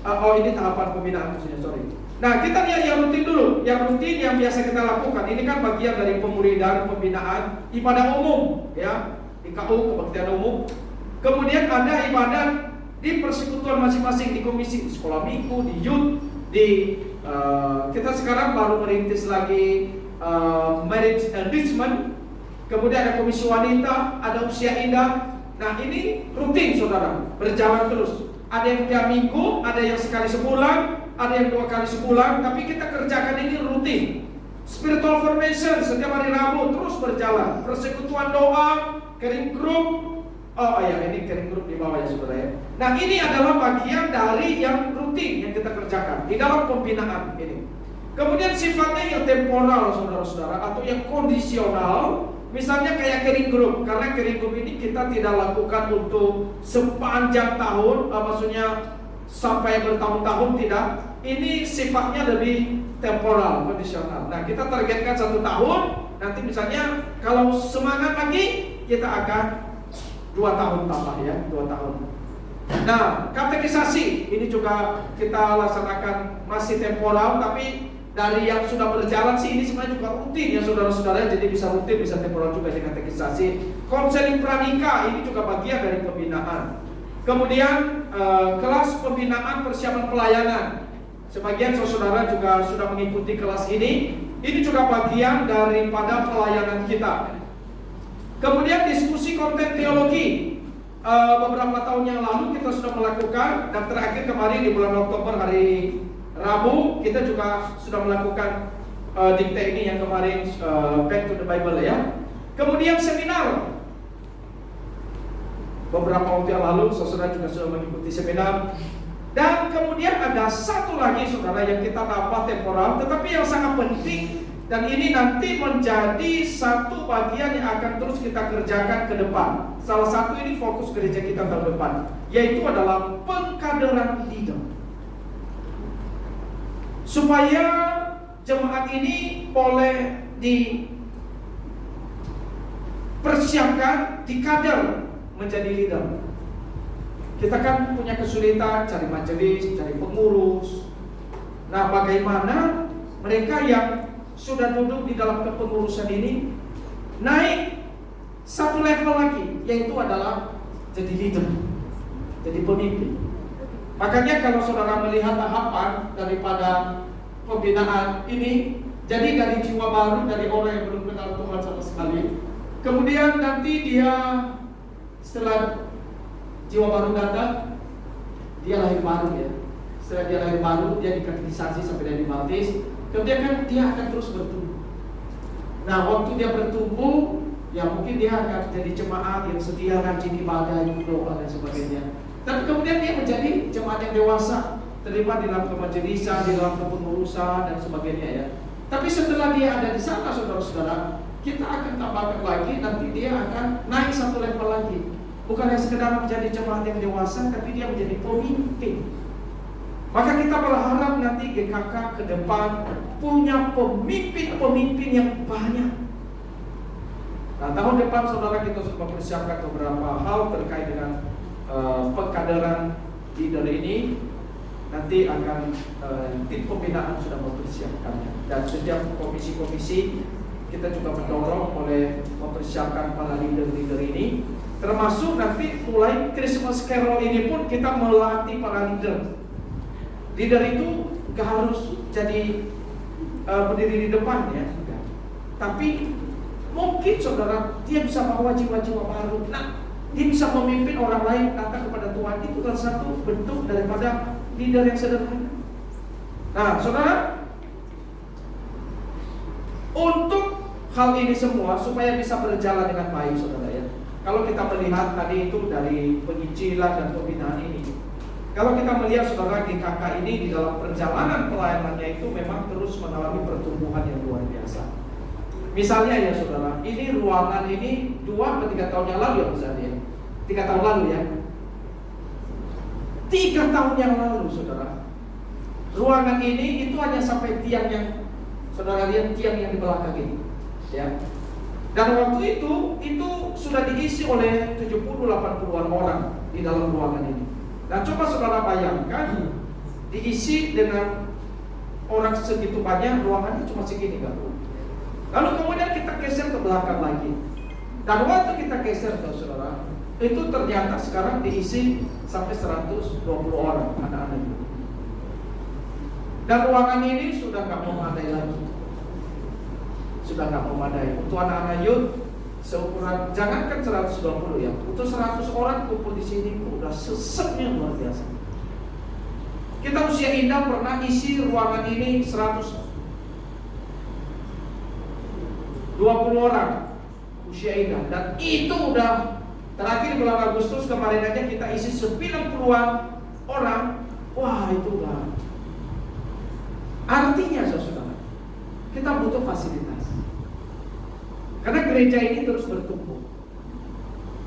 Ini tahapan pembinaan maksudnya, sorry. Nah, kita lihat yang rutin dulu. Yang rutin yang biasa kita lakukan. Ini kan bagian dari pemuridan, pembinaan, ibadah umum ya, IKU, kebaktian umum. Kemudian ada ibadah di persekutuan masing-masing, di komisi, di sekolah minggu, di youth, kita sekarang baru merintis lagi marriage enrichment. Kemudian ada komisi wanita, ada usia indah. Nah, ini rutin saudara, berjalan terus. Ada yang tiap minggu, ada yang sekali sebulan, ada yang 2 kali sebulan. Tapi kita kerjakan ini rutin. Spiritual formation setiap hari Rabu terus berjalan. Persekutuan doa, kering group. Ini kering group di bawah ya saudara ya. Nah, ini adalah bagian dari yang rutin yang kita kerjakan di dalam pembinaan ini. Kemudian sifatnya yang temporal saudara-saudara, atau yang kondisional. Misalnya kayak kering group, karena kering group ini kita tidak lakukan untuk sepanjang tahun, maksudnya sampai bertahun-tahun tidak. Ini sifatnya lebih temporal, kondisional. Nah, kita targetkan 1 tahun. Nanti misalnya kalau semangat lagi, kita akan 2 tahun tambah ya, 2 tahun. Nah, katekisasi ini juga kita laksanakan masih temporal, tapi dari yang sudah berjalan sih ini sebenarnya juga rutin ya saudara-saudara. Jadi bisa rutin, bisa temporal juga dengan katekisasi. Konseling pranika ini juga bagian dari pembinaan. Kemudian kelas pembinaan persiapan pelayanan. Sebagian saudara juga sudah mengikuti kelas ini. Ini juga bagian daripada pelayanan kita. Kemudian diskusi konten teologi. Beberapa tahun yang lalu kita sudah melakukan, dan terakhir kemarin di bulan Oktober hari Rabu kita juga sudah melakukan dikte ini yang kemarin, Back to the Bible ya. Kemudian seminar. Beberapa waktu yang lalu saudara juga sudah mengikuti seminar. Dan kemudian ada satu lagi saudara yang kita tambah temporal, tetapi yang sangat penting, dan ini nanti menjadi satu bagian yang akan terus kita kerjakan ke depan. Salah satu ini fokus gereja kita tahun depan, yaitu adalah pengkaderan leader. Supaya jemaat ini boleh dipersiapkan, dikader menjadi leader. Kita kan punya kesulitan cari majelis, cari pengurus. Nah, bagaimana mereka yang sudah duduk di dalam kepengurusan ini naik satu level lagi, yaitu adalah jadi leader, jadi pemimpin. Makanya kalau saudara melihat tahapan daripada pembinaan ini, jadi dari jiwa baru, dari orang yang belum kenal Tuhan sama sekali. Kemudian nanti dia setelah jiwa baru datang, dia lahir baru ya. Setelah dia lahir baru, dia dikatekisasi sampai dia dibaptis. Kemudian kan dia akan terus bertumbuh. Nah, waktu dia bertumbuh, ya mungkin dia akan jadi jemaat yang setia, rajin ibadah, doa dan sebagainya. Tapi kemudian dia menjadi jemaat yang dewasa, terlibat di dalam kemajelisan, di dalam kepengurusan dan sebagainya ya. Tapi setelah dia ada di sana saudara-saudara, kita akan tambahkan lagi, nanti dia akan naik satu level lagi. Bukan hanya sekedar menjadi jemaat yang dewasa, tapi dia menjadi pemimpin. Maka kita berharap nanti GKK ke depan punya pemimpin-pemimpin yang banyak. Nah, tahun depan saudara kita sudah mempersiapkan beberapa hal terkait dengan pengkaderan leader ini. Nanti akan tim pembinaan sudah mempersiapkannya. Dan setiap komisi-komisi kita juga mendorong oleh mempersiapkan para leader-leader ini. Termasuk nanti mulai Christmas Carol ini pun kita melatih para leader. Leader itu gak harus jadi berdiri di depan ya, tapi mungkin saudara dia bisa bawa jiwa-jiwa baru. Nah, dia bisa memimpin orang lain datang kepada Tuhan. Itu adalah satu bentuk daripada leader yang sederhana. Nah, saudara, untuk hal ini semua supaya bisa berjalan dengan baik, saudara ya. Kalau kita melihat tadi itu dari penginjilan dan pembinaan ini, kalau kita melihat saudara GKK ini di dalam perjalanan pelayanannya itu memang terus mengalami pertumbuhan yang luar biasa. Misalnya ya saudara, ini ruangan ini 2 atau 3 tahun yang lalu ya misalnya, 3 tahun lalu ya. 3 tahun yang lalu saudara, ruangan ini itu hanya sampai tiang yang saudara lihat, tiang yang di belakang ini ya. Dan waktu itu sudah diisi oleh 70-80an orang di dalam ruangan ini. Nah, coba saudara bayangkan diisi dengan orang segitu banyak, ruangannya cuma segini kan. Lalu kemudian kita geser ke belakang lagi. Dan waktu kita geser saudara, itu ternyata sekarang diisi sampai 120 orang anak-anak itu. Dan ruangan ini sudah nggak memadai lagi. Sudah nggak memadai untuk anak-anak youth. Seukuran, jangankan 120 ya, untuk 100 orang kumpul di sini udah seseknya luar biasa. Kita Usia Indah pernah isi ruangan ini 120 orang Usia Indah, dan itu udah terakhir bulan Agustus kemarin aja kita isi 90-an orang. Wah, itu udah artinya saudara, kita butuh fasilitas. Karena gereja ini terus bertumbuh.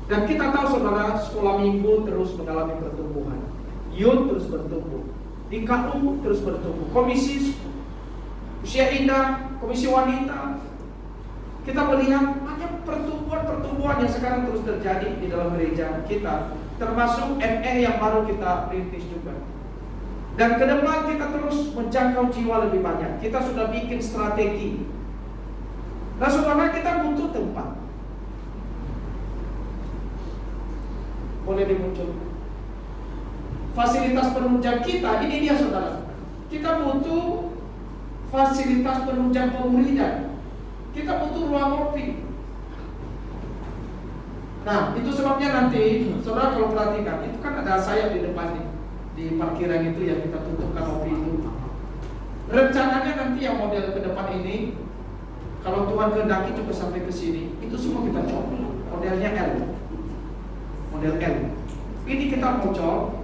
Dan kita tahu saudara, sekolah minggu terus mengalami pertumbuhan, youth terus bertumbuh, di KU terus bertumbuh, komisi Usia Indah, komisi wanita. Kita melihat banyak pertumbuhan yang sekarang terus terjadi di dalam gereja kita, termasuk ME yang baru kita rintis juga. Dan ke depan kita terus menjangkau jiwa lebih banyak. Kita sudah bikin strategi. Nah saudara, kita butuh tempat. Boleh dimunculkan fasilitas penunjang kita. Ini dia saudara, kita butuh fasilitas penunjang pemuridan. Kita butuh ruang ngopi. Nah itu sebabnya nanti saudara kalau perhatikan, itu kan ada sayap di depan nih, di parkiran itu yang kita tutupkan ngopi itu. Rencananya nanti yang model ke depan ini, kalau Tuhan kehendaki juga sampai ke sini, itu semua kita coba. Modelnya L, model L. Ini kita mau coba.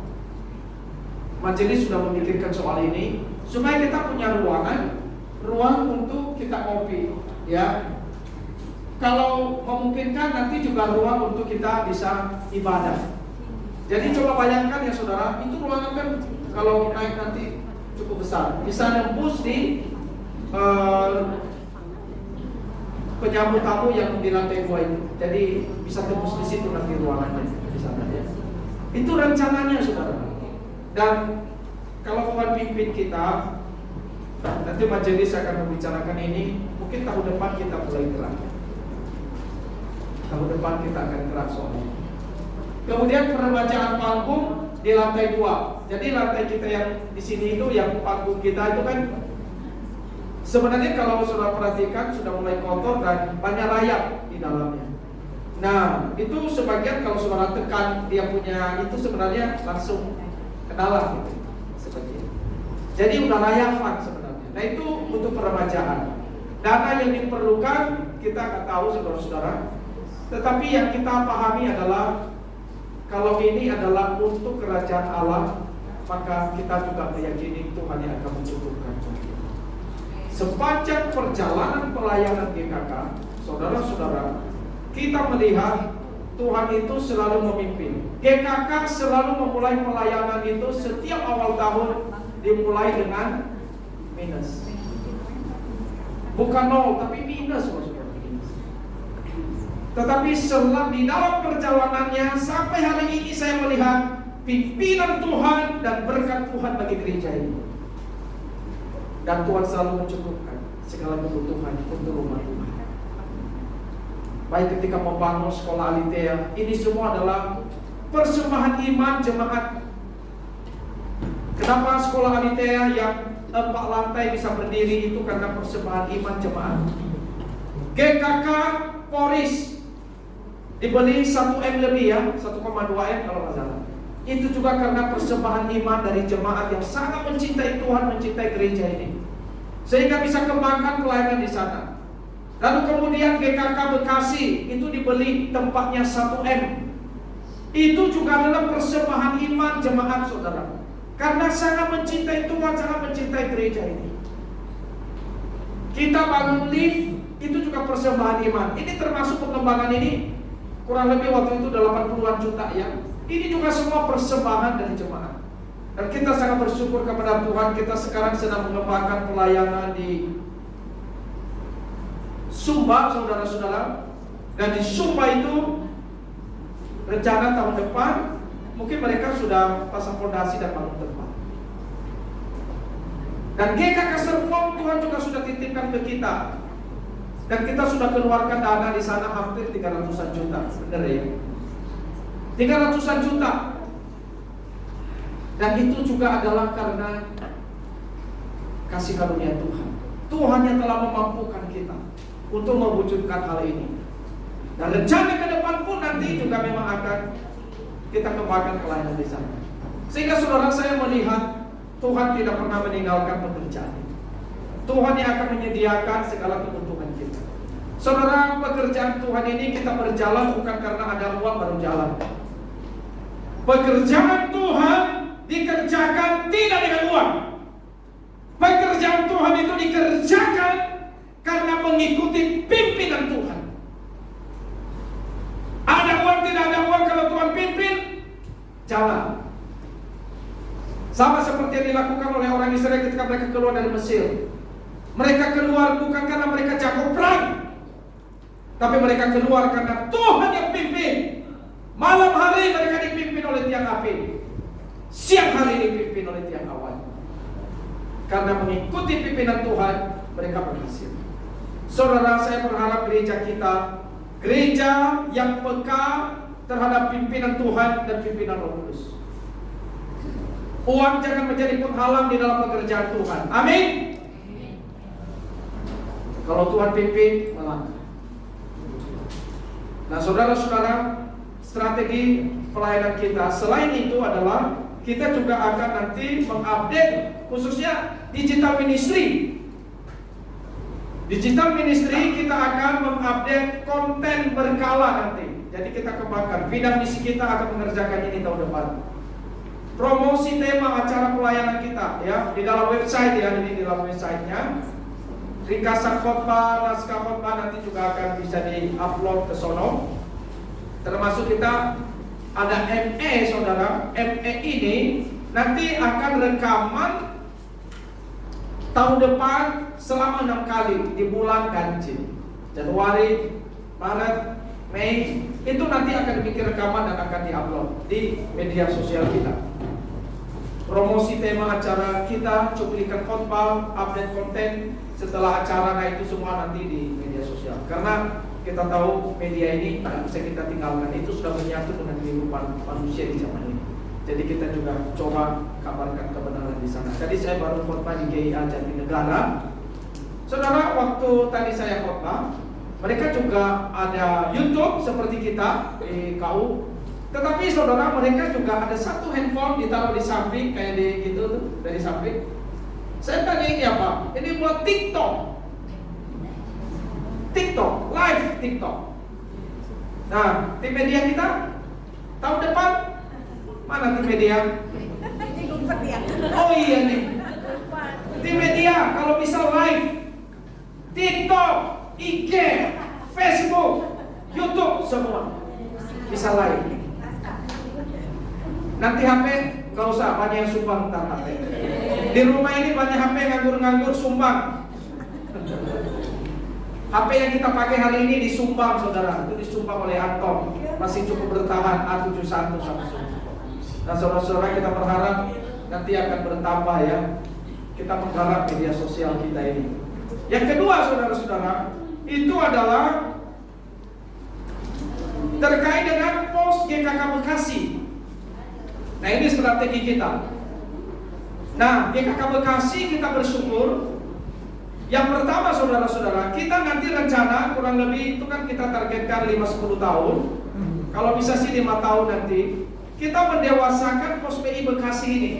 Majelis sudah memikirkan soal ini supaya kita punya ruang untuk kita ngopi, ya. Kalau memungkinkan nanti juga ruang untuk kita bisa ibadah. Jadi coba bayangkan ya saudara, itu ruangan kan kalau naik nanti cukup besar, bisa nembus di penyambut tamu yang di lantai 2 itu. Jadi bisa tembus di situ nanti ruangannya di sana ya. Itu rencananya saudara. Dan kalau Tuhan pimpin kita, nanti majelis akan membicarakan ini. Mungkin tahun depan kita mulai gerak. Tahun depan kita akan gerak soalnya. Kemudian peremajaan panggung di lantai 2. Jadi lantai kita yang di sini itu, yang panggung kita itu kan sebenarnya kalau saudara perhatikan sudah mulai kotor dan banyak rayap di dalamnya. Nah, itu sebagian kalau saudara tekan dia punya itu sebenarnya langsung kenalan gitu. Seperti jadi udah layapan sebenarnya. Nah, itu untuk peremajaan. Dana yang diperlukan kita nggak tahu saudara-saudara. Tetapi yang kita pahami adalah kalau ini adalah untuk kerajaan Allah, maka kita juga meyakini Tuhan yang akan mencukupkan. Sepanjang perjalanan pelayanan GKK, Saudara-saudara, kita melihat Tuhan itu selalu memimpin. GKK selalu memulai pelayanan itu setiap awal tahun dimulai dengan minus. Bukan nol, tapi minus, maksudnya. Tetapi di dalam perjalanannya sampai hari ini saya melihat pimpinan Tuhan dan berkat Tuhan bagi gereja ini. Dan Tuhan selalu mencukupkan segala kebutuhan untuk rumah Tuhan. Baik ketika membangun sekolah Alitea, ini semua adalah persembahan iman jemaat. Kenapa sekolah Alitea yang 4 lantai bisa berdiri itu karena persembahan iman jemaat. GKK Poris dibeli 1M lebih ya, 1,2M kalau nggak salah. Itu juga karena persembahan iman dari jemaat yang sangat mencintai Tuhan, mencintai gereja ini, sehingga bisa kembangkan pelayanan di sana. Lalu kemudian GKK Bekasi itu dibeli tempatnya 1M. Itu juga adalah persembahan iman jemaat, saudara. Karena sangat mencintai Tuhan, sangat mencintai gereja ini. Kita bangun lift, itu juga persembahan iman. Ini termasuk pengembangan ini kurang lebih waktu itu 80-an juta ya. Ini juga semua persembahan dari jemaat. Dan kita sangat bersyukur kepada Tuhan, kita sekarang sedang mengembangkan pelayanan di Sumba, saudara-saudara. Dan di Sumba itu rencana tahun depan mungkin mereka sudah pasang fondasi dan bangun tempat. Dan GKK Serpong Tuhan juga sudah titipkan ke kita. Dan kita sudah keluarkan dana di sana hampir 300-an juta, benar ya? 300-an juta. Dan itu juga adalah karena kasih karunia Tuhan. Tuhan yang telah memampukan kita untuk mewujudkan hal ini. Dan rencana ke depan pun nanti juga memang akan kita kembangkan pelayanan di sana. Sehingga saudara, saya melihat Tuhan tidak pernah meninggalkan pekerjaan. Tuhan yang akan menyediakan segala kebutuhan kita. Saudara, pekerjaan Tuhan ini kita berjalan bukan karena ada uang baru jalan. Pekerjaan Tuhan dikerjakan tidak dengan uang. Pekerjaan Tuhan itu dikerjakan karena mengikuti pimpinan Tuhan. Ada uang, tidak ada uang, kalau Tuhan pimpin, jalan. Sama seperti yang dilakukan oleh orang Israel ketika mereka keluar dari Mesir. Mereka keluar bukan karena mereka jago perang, tapi mereka keluar karena Tuhan yang pimpin. Malam hari mereka dipimpin oleh tiang api, siang hari dipimpin oleh tiang awan. Karena mengikuti pimpinan Tuhan, mereka berhasil. Saudara, saya berharap gereja kita, gereja yang peka terhadap pimpinan Tuhan dan pimpinan Roh Kudus. Uang jangan menjadi penghalang di dalam pekerjaan Tuhan. Amin. Kalau Tuhan pimpin, melangkah. Nah, saudara-saudara, strategi pelayanan kita selain itu adalah kita juga akan nanti mengupdate khususnya digital ministry. Digital ministry kita akan mengupdate konten berkala nanti. Jadi kita kembangkan. Bidang misi kita akan mengerjakan ini tahun depan. Promosi tema acara pelayanan kita ya di dalam website ya, ini di dalam websitenya. Ringkasan khotbah, naskah khotbah nanti juga akan bisa di-upload ke sono. Termasuk kita ada ME, saudara. ME ini nanti akan rekaman tahun depan selama 6 kali di bulan ganjil. Januari, Maret, Mei, itu nanti akan dibikin rekaman dan akan di-upload di media sosial kita. Promosi tema acara kita, cuplikan khotbah, update konten setelah acara, nah itu semua nanti di media sosial. Karena kita tahu media ini tidak bisa kita tinggalkan, itu sudah menyatu dengan kehidupan manusia di zaman ini. Jadi kita juga coba kabarkan kebenaran di sana. Tadi saya baru khotbah di GIA Jatinegara. Saudara, waktu tadi saya khotbah, mereka juga ada YouTube seperti kita di KU. Tetapi saudara, mereka juga ada satu handphone ditaruh di samping kayak di gitu tuh, dari samping. Saya tanya ini apa? Ini buat TikTok. TikTok, live TikTok. Nah, tim media kita tahun depan mana tim media? Oh iya nih. Tim media kalau bisa live TikTok, IG, Facebook, YouTube semua bisa live. Nanti HP nggak usah, banyak yang sumbang ntar HP. Di rumah ini banyak HP nganggur-nganggur sumbang. HP yang kita pakai hari ini disumbang saudara, itu disumbang oleh Anton, masih cukup bertahan A71 Samsung. Nah saudara-saudara, kita berharap nanti akan bertambah ya. Kita berharap media sosial kita ini. Yang kedua saudara-saudara, itu adalah terkait dengan pos GKK Bekasi. Nah ini strategi kita. Nah GKK Bekasi kita bersyukur. Yang pertama saudara-saudara, kita nanti rencana kurang lebih itu kan kita targetkan 5-10 tahun. Kalau bisa sih 5 tahun nanti kita mendewasakan pos PI Bekasi ini.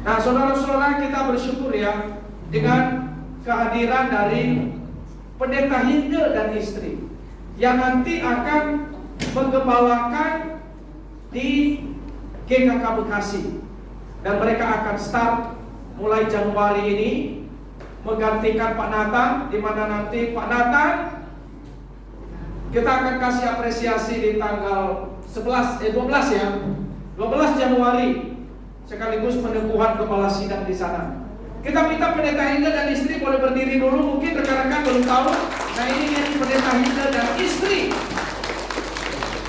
Nah saudara-saudara, kita bersyukur ya dengan kehadiran dari Pendeta Hinde dan istri yang nanti akan menggembalakan di GKK Bekasi, dan mereka akan start mulai Januari ini menggantikan Pak Nathan, di mana nanti Pak Nathan kita akan kasih apresiasi di tanggal 12 ya, 12 Januari sekaligus peneguhan kepala sidang di sana. Kita minta Pendeta Hilda dan istri boleh berdiri dulu, mungkin rekan-rekan belum tahu. Nah ini Pendeta Hilda dan istri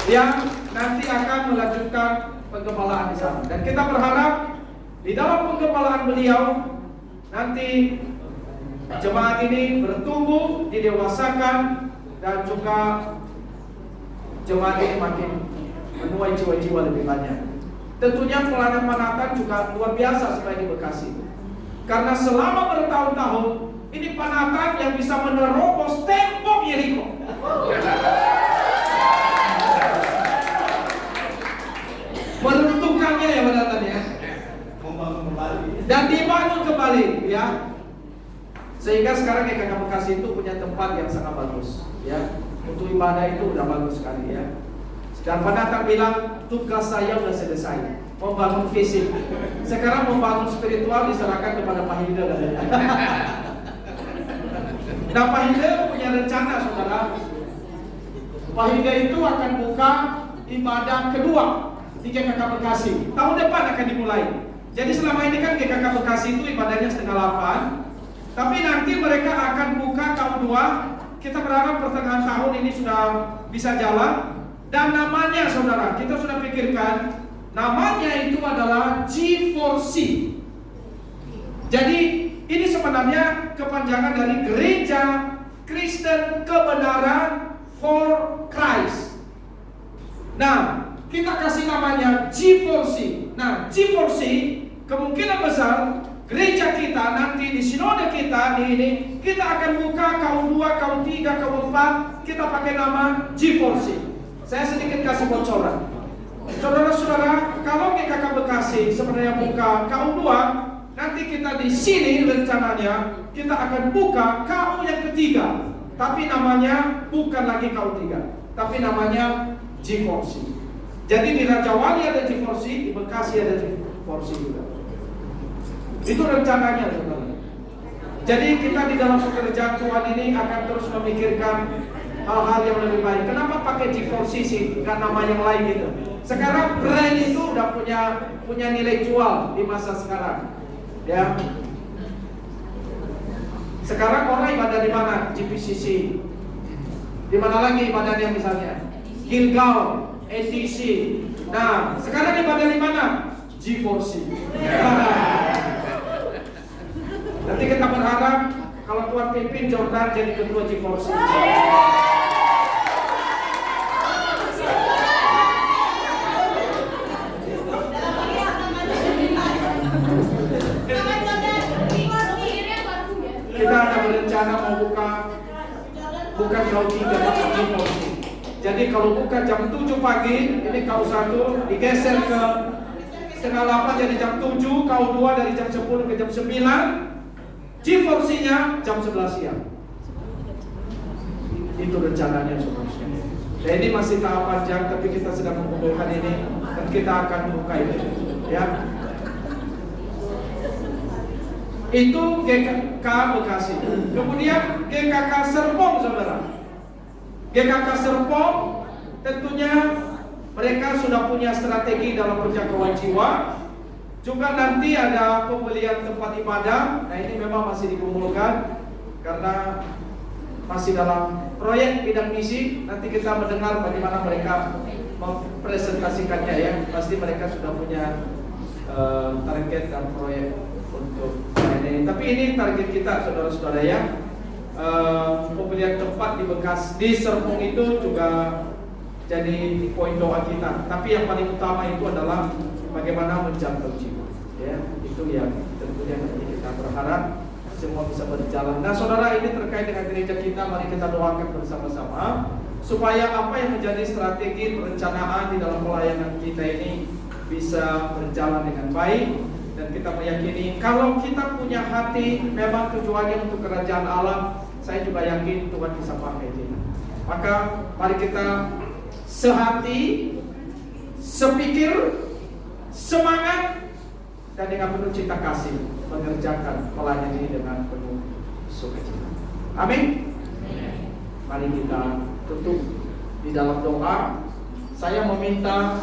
yang nanti akan melanjutkan penggembalaan di sana. Dan kita berharap di dalam penggembalaan beliau nanti jemaat ini bertumbuh, didewasakan, dan juga jemaat ini makin menuai jiwa-jiwa lebih banyak. Tentunya pelayanan Pak Nathan juga luar biasa selain di Bekasi. Karena selama bertahun-tahun ini Pak Nathan yang bisa menerobos tembok Yeriko. Meruntuhkannya ya Pak Nathan ya. Membangun kembali. Dan dibangun kembali ya. Sehingga sekarang GKK Bekasi itu punya tempat yang sangat bagus ya. Untuk ibadah itu udah bagus sekali ya. Dan Pak Nathan bilang tugas saya sudah selesai, membangun fisik. Sekarang membangun spiritual diserahkan kepada Pak Hilda. Nah Pak Hilda punya rencana saudara. Pak Hilda itu akan buka ibadah kedua di GKK Bekasi. Tahun depan akan dimulai. Jadi selama ini kan GKK Bekasi itu ibadahnya 7:30. Tapi nanti mereka akan buka tahun 2. Kita berharap pertengahan tahun ini sudah bisa jalan. Dan namanya saudara, kita sudah pikirkan, namanya itu adalah G4C. Jadi ini sebenarnya kepanjangan dari Gereja Kristen Kebenaran for Christ. Nah, kita kasih namanya G4C. Nah, G4C kemungkinan besar gereja kita nanti di sinode kita di ini kita akan buka KU2, KU3, KU4, kita pakai nama G4C. Saya sedikit kasih bocoran. Saudara-saudara, kalau GKK Bekasi sebenarnya buka KU2, nanti kita di sini rencananya kita akan buka KU yang ketiga. Tapi namanya bukan lagi KU3, tapi namanya G4C. Jadi di Raja Wali ada G4C, di Bekasi ada G4C juga. Itu rencananya, saudara. Jadi kita di dalam pekerjaan Tuhan ini akan terus memikirkan hal-hal yang lebih baik. Kenapa pakai G4C sih? Bukan nama yang lain gitu. Sekarang brand itu udah punya nilai jual di masa sekarang. Ya. Sekarang orang ibadah di mana? GPCC. Di mana lagi ibadahnya misalnya? Gilgal, ACC. Nah, sekarang ibadah di mana? G4C. Nanti kita berharap kalau Tuhan pimpin Jordan jadi ketua G4C. Kita ada berencana mau bukan KU3 tapi G4C. Jadi kalau buka jam 7 pagi, ini KU1 digeser ke 7:30 jadi jam 7, KU2 dari jam 10 ke jam 9. G4C-nya jam 11 siang. Itu rencananya saudara. Dan ini masih tahap panjang, tapi kita sedang mengumpulkan ini dan kita akan buka itu. Ya. Itu GKK Bekasi. Kemudian GKK Serpong saudara. GKK Serpong tentunya mereka sudah punya strategi dalam penjangkauan jiwa. Juga nanti ada pembelian tempat ibadah. Nah ini memang masih dikumpulkan karena masih dalam proyek bidang misi. Nanti kita mendengar bagaimana mereka mempresentasikannya ya. Pasti mereka sudah punya target dan proyek untuk ini. Tapi ini target kita saudara-saudara ya. Pembelian tempat di di Serpong itu juga jadi poin doa kita. Tapi yang paling utama itu adalah bagaimana menjangkau jiwa. Ya, itu yang tentunya nanti kita berharap semua bisa berjalan. Nah, saudara, ini terkait dengan gereja kita, mari kita doakan bersama-sama supaya apa yang menjadi strategi perencanaan di dalam pelayanan kita ini bisa berjalan dengan baik. Dan kita meyakini kalau kita punya hati memang tujuannya untuk kerajaan Allah, saya juga yakin Tuhan bisa pakai kita. Maka mari kita sehati, sepikir, semangat, dan dengan penuh cinta kasih mengerjakan pelayanan ini dengan penuh sukacita. Amin. Mari kita tutup di dalam doa. Saya meminta